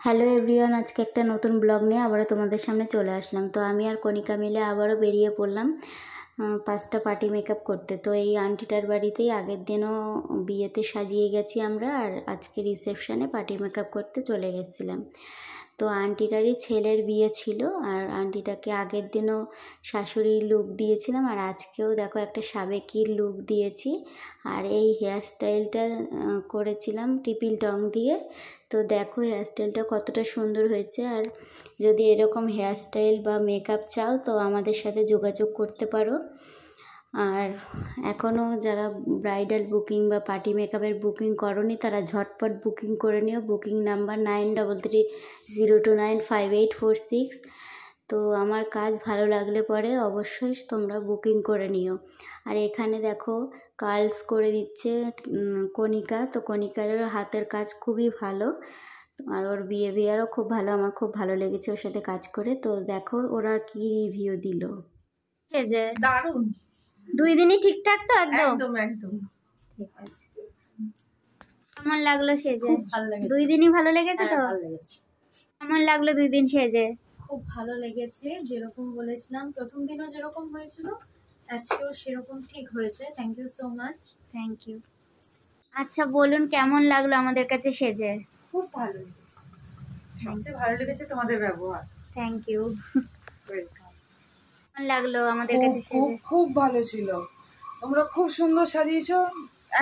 Hello everyone, আজকে একটা নতুন ব্লগ নিয়ে আবারও তোমাদের সামনে চলে আসলাম। তো আমি আর কণিকা মিলে আবারও বেরিয়ে পড়লাম 5টা পার্টি মেকআপ করতে। তো এই আন্টিটার বাড়িতেই আগের দিনও বিয়েতে সাজিয়ে গেছি আমরা, আর আজকে রিসেপশানে পার্টি মেকআপ করতে চলে গেছিলাম। তো আন্টিটারই ছেলের বিয়ে ছিল, আর আন্টিটাকে আগের দিনও শাশুড়ির লুক দিয়েছিলাম, আর আজকেও দেখো একটা সাবেকির লুক দিয়েছি। আর এই হেয়ারস্টাইলটা করেছিলাম টিপিল টং দিয়ে। তো দেখো হেয়ারস্টাইলটা কতটা সুন্দর হয়েছে। আর যদি এরকম হেয়ারস্টাইল বা মেকআপ চাও তো আমাদের সাথে যোগাযোগ করতে পারো। আর এখনও যারা ব্রাইডাল বুকিং বা পার্টি মেকআপের বুকিং করনি তারা ঝটপট বুকিং করে নিও। Booking number 9330295846। তো আমার কাজ ভালো লাগলে পরে অবশ্যই তোমরা বুকিং করে নিও। আর এখানে দেখো কার্লস করে দিচ্ছে কণিকা। তো কণিকার হাতের কাজ খুবই ভালো, আর ওর বিহেভিয়ারও খুব ভালো। আমার খুব ভালো লেগেছে ওর সাথে কাজ করে। তো দেখো ওরা কি রিভিউ দিল। এই যে দারুণ, 2 দিনই ঠিকঠাক তো একদম একদম একদম ঠিক আছে। কেমন লাগলো সেজে? খুব ভালো লেগেছে। 2 দিনই ভালো লেগেছে তো? ভালো লেগেছে, কেমন লাগলো 2 দিন সেজে? খুব ভালো লেগেছে। যেরকম বলেছিলাম প্রথম দিনও যেরকম হয়েছিল আজকেও সেরকম ঠিক হয়েছে। Thank you so much. Thank you. আচ্ছা বলুন কেমন লাগলো আমাদের কাছে সেজে? খুব ভালো লেগেছে, সবচেয়ে ভালো লেগেছে তোমাদের ব্যবহার। Thank you. ওয়েলকাম। কেমন লাগলো আমাদের খুব কাছে খুব সেজে? খুব ভালো ছিল, তোমরা খুব সুন্দর সাজিয়েছো,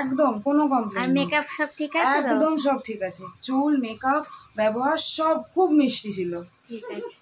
একদম কোনো আর কমপ্লেন নেই। মেকআপ সব ঠিক আছে তো? একদম সব ঠিক আছে, চুল মেকআপ ব্যবহার সব খুব মিষ্টি ছিল। ঠিক আছে।